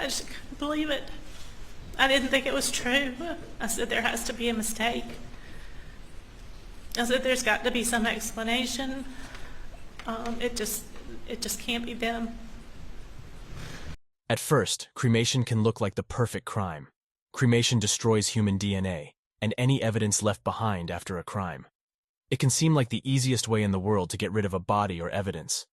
I just couldn't believe it. I didn't think it was true. I said, there has to be a mistake. I said, there's got to be some explanation. It just can't be them. At first, cremation can look like the perfect crime. Cremation destroys human DNA and any evidence left behind after a crime. It can seem like the easiest way in the world to get rid of a body or evidence.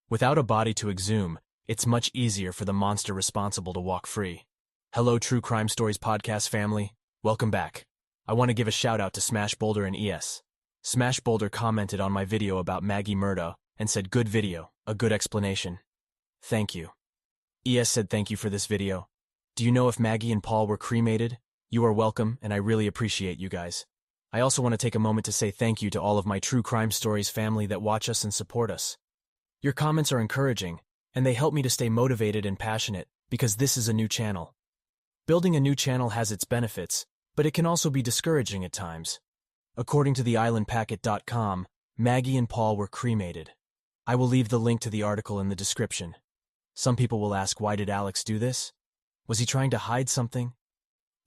Without a body to exhume, it's much easier for the monster responsible to walk free. Hello, True Crime Stories podcast family. Welcome back. I want to give a shout out to Smash Boulder and ES. Smash Boulder commented on my video about Maggie Murdaugh and said, "Good video, a good explanation. Thank you." ES said, "Thank you for this video. Do you know if Maggie and Paul were cremated? You are welcome, and I really appreciate you guys. I also want to take a moment to say thank you to all of my True Crime Stories family that watch us and support us. Your comments are encouraging, and they help me to stay motivated and passionate because this is a new channel. Building a new channel has its benefits, but it can also be discouraging at times. According to theislandpacket.com, Maggie and Paul were cremated. I will leave the link to the article in the description. Some people will ask, why did Alex do this? Was he trying to hide something?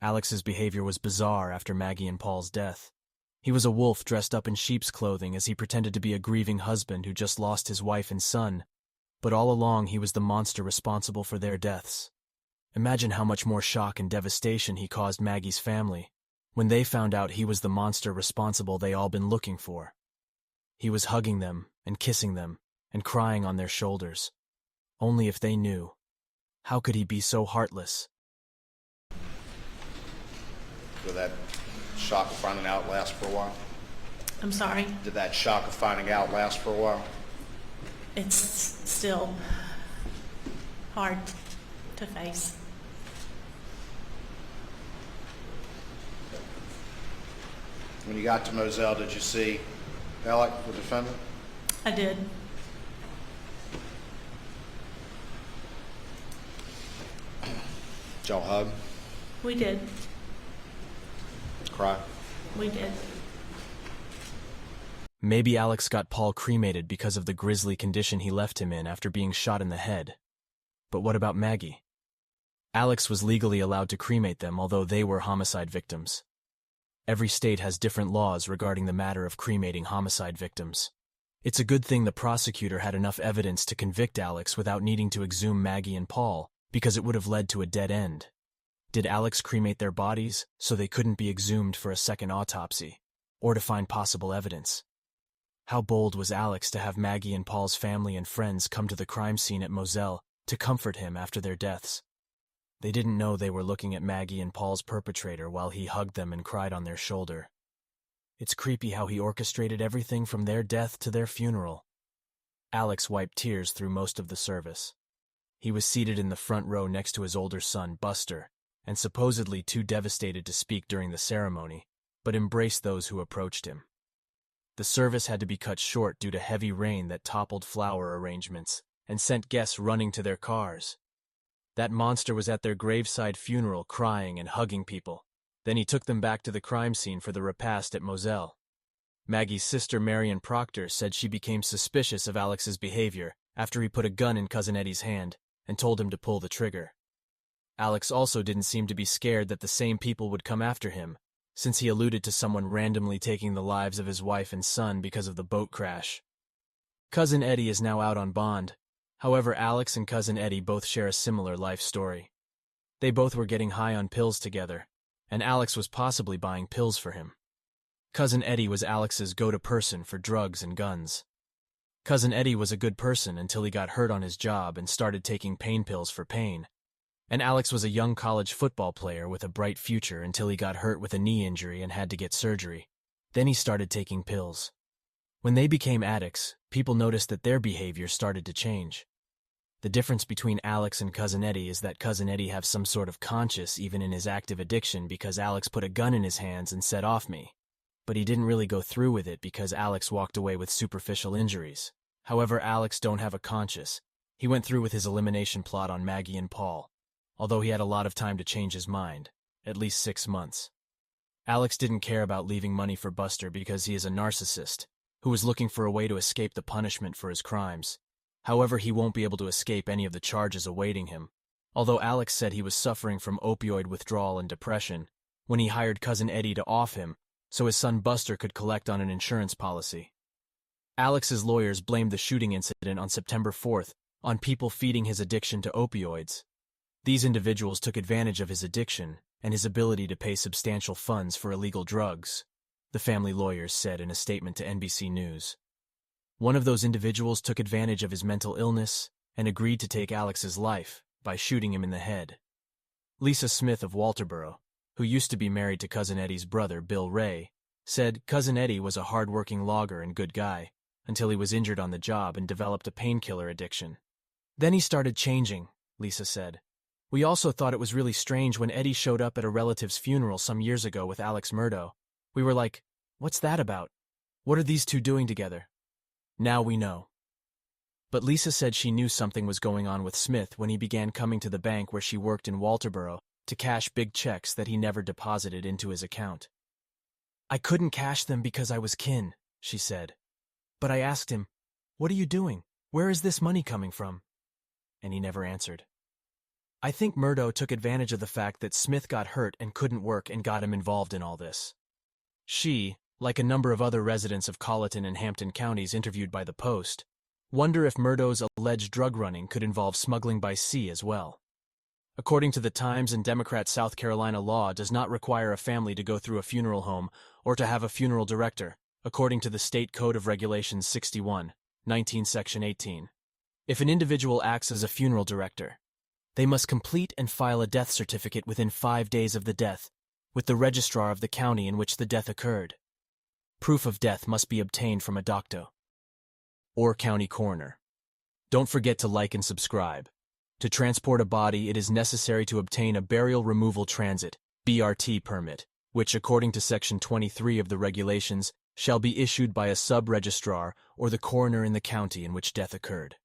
Alex's behavior was bizarre after Maggie and Paul's death. He was a wolf dressed up in sheep's clothing as he pretended to be a grieving husband who just lost his wife and son, but all along he was the monster responsible for their deaths. Imagine how much more shock and devastation he caused Maggie's family when they found out he was the monster responsible they all been looking for. He was hugging them and kissing them and crying on their shoulders. Only if they knew. How could he be so heartless? Did that shock of finding out last for a while? I'm sorry. Did that shock of finding out last for a while? It's still hard to face. When you got to Moselle, did you see Alec, the defendant? I did. Did y'all hug? We did. Cry? We did. Maybe Alex got Paul cremated because of the grisly condition he left him in after being shot in the head. But what about Maggie? Alex was legally allowed to cremate them, although they were homicide victims. Every state has different laws regarding the matter of cremating homicide victims. It's a good thing the prosecutor had enough evidence to convict Alex without needing to exhume Maggie and Paul, because it would have led to a dead end. Did Alex cremate their bodies so they couldn't be exhumed for a second autopsy, or to find possible evidence? How bold was Alex to have Maggie and Paul's family and friends come to the crime scene at Moselle to comfort him after their deaths? They didn't know they were looking at Maggie and Paul's perpetrator while he hugged them and cried on their shoulder. It's creepy how he orchestrated everything from their death to their funeral. Alex wiped tears through most of the service. He was seated in the front row next to his older son, Buster, and supposedly too devastated to speak during the ceremony, but embraced those who approached him. The service had to be cut short due to heavy rain that toppled flower arrangements and sent guests running to their cars. That monster was at their graveside funeral crying and hugging people. Then he took them back to the crime scene for the repast at Moselle. Maggie's sister Marion Proctor said she became suspicious of Alex's behavior after he put a gun in Cousin Eddie's hand and told him to pull the trigger. Alex also didn't seem to be scared that the same people would come after him, since he alluded to someone randomly taking the lives of his wife and son because of the boat crash. Cousin Eddie is now out on bond. However, Alex and Cousin Eddie both share a similar life story. They both were getting high on pills together, and Alex was possibly buying pills for him. Cousin Eddie was Alex's go-to person for drugs and guns. Cousin Eddie was a good person until he got hurt on his job and started taking pain pills for pain. And Alex was a young college football player with a bright future until he got hurt with a knee injury and had to get surgery. Then he started taking pills. When they became addicts, people noticed that their behavior started to change. The difference between Alex and Cousin Eddie is that Cousin Eddie has some sort of conscience even in his active addiction because Alex put a gun in his hands and said, "Off me." But he didn't really go through with it because Alex walked away with superficial injuries. However, Alex don't have a conscience. He went through with his elimination plot on Maggie and Paul, although he had a lot of time to change his mind, at least 6 months. Alex didn't care about leaving money for Buster because he is a narcissist who was looking for a way to escape the punishment for his crimes. However, he won't be able to escape any of the charges awaiting him, although Alex said he was suffering from opioid withdrawal and depression when he hired cousin Eddie to off him so his son Buster could collect on an insurance policy. Alex's lawyers blamed the shooting incident on September 4th on people feeding his addiction to opioids. These individuals took advantage of his addiction and his ability to pay substantial funds for illegal drugs, the family lawyers said in a statement to NBC News. One of those individuals took advantage of his mental illness and agreed to take Alex's life by shooting him in the head. Lisa Smith of Walterboro, who used to be married to cousin Eddie's brother, Bill Ray, said cousin Eddie was a hard-working logger and good guy until he was injured on the job and developed a painkiller addiction. Then he started changing, Lisa said. We also thought it was really strange when Eddie showed up at a relative's funeral some years ago with Alex Murdaugh. We were like, what's that about? What are these two doing together? Now we know. But Lisa said she knew something was going on with Smith when he began coming to the bank where she worked in Walterboro to cash big checks that he never deposited into his account. I couldn't cash them because I was kin, she said. But I asked him, what are you doing? Where is this money coming from? And he never answered. I think Murdaugh took advantage of the fact that Smith got hurt and couldn't work and got him involved in all this. She, like a number of other residents of Colleton and Hampton counties interviewed by the Post, wonder if Murdaugh's alleged drug running could involve smuggling by sea as well. According to the Times and Democrat South Carolina law does not require a family to go through a funeral home or to have a funeral director, according to the State Code of Regulations 61, 19 Section 18. If an individual acts as a funeral director, they must complete and file a death certificate within 5 days of the death with the registrar of the county in which the death occurred. Proof of death must be obtained from a doctor or county coroner. Don't forget to like and subscribe. To transport a body, it is necessary to obtain a Burial Removal Transit (BRT) permit, which, according to Section 23 of the regulations, shall be issued by a sub-registrar or the coroner in the county in which death occurred.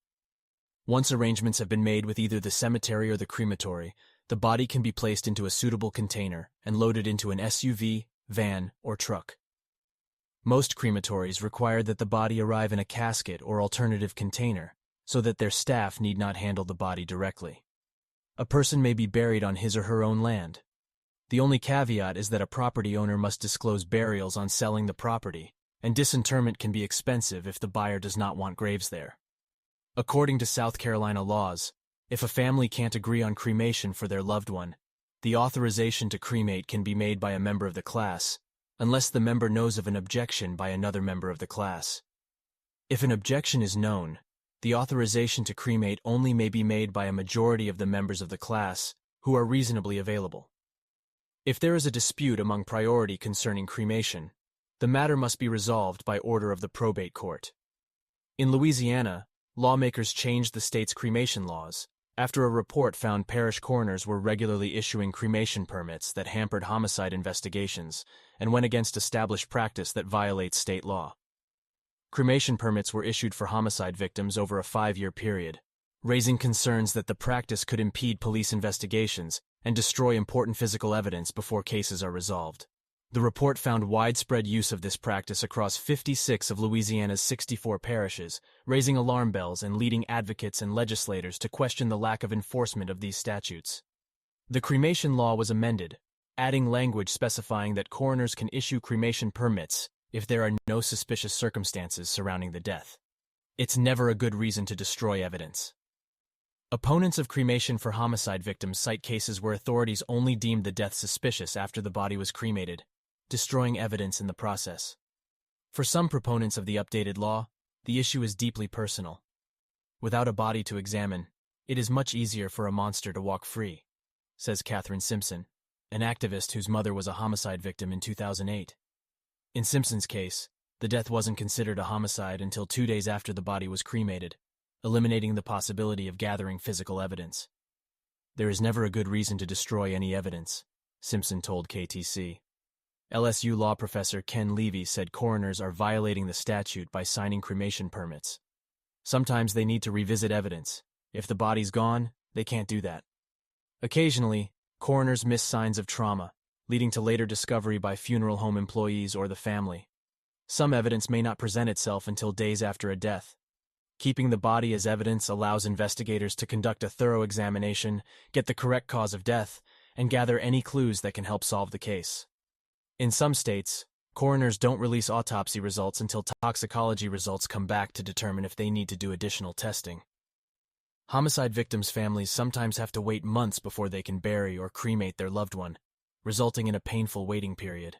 Once arrangements have been made with either the cemetery or the crematory, the body can be placed into a suitable container and loaded into an SUV, van, or truck. Most crematories require that the body arrive in a casket or alternative container so that their staff need not handle the body directly. A person may be buried on his or her own land. The only caveat is that a property owner must disclose burials on selling the property, and disinterment can be expensive if the buyer does not want graves there. According to South Carolina laws, if a family can't agree on cremation for their loved one, the authorization to cremate can be made by a member of the class, unless the member knows of an objection by another member of the class. If an objection is known, the authorization to cremate only may be made by a majority of the members of the class who are reasonably available. If there is a dispute among priority concerning cremation, the matter must be resolved by order of the probate court. In Louisiana, lawmakers changed the state's cremation laws after a report found parish coroners were regularly issuing cremation permits that hampered homicide investigations and went against established practice that violates state law. Cremation permits were issued for homicide victims over a 5-year period, raising concerns that the practice could impede police investigations and destroy important physical evidence before cases are resolved. The report found widespread use of this practice across 56 of Louisiana's 64 parishes, raising alarm bells and leading advocates and legislators to question the lack of enforcement of these statutes. The cremation law was amended, adding language specifying that coroners can issue cremation permits if there are no suspicious circumstances surrounding the death. It's never a good reason to destroy evidence. Opponents of cremation for homicide victims cite cases where authorities only deemed the death suspicious after the body was cremated, destroying evidence in the process. For some proponents of the updated law, the issue is deeply personal. Without a body to examine, it is much easier for a monster to walk free, says Catherine Simpson, an activist whose mother was a homicide victim in 2008. In Simpson's case, the death wasn't considered a homicide until 2 days after the body was cremated, eliminating the possibility of gathering physical evidence. There is never a good reason to destroy any evidence, Simpson told KTC. LSU law professor Ken Levy said coroners are violating the statute by signing cremation permits. Sometimes they need to revisit evidence. If the body's gone, they can't do that. Occasionally, coroners miss signs of trauma, leading to later discovery by funeral home employees or the family. Some evidence may not present itself until days after a death. Keeping the body as evidence allows investigators to conduct a thorough examination, get the correct cause of death, and gather any clues that can help solve the case. In some states, coroners don't release autopsy results until toxicology results come back to determine if they need to do additional testing. Homicide victims' families sometimes have to wait months before they can bury or cremate their loved one, resulting in a painful waiting period.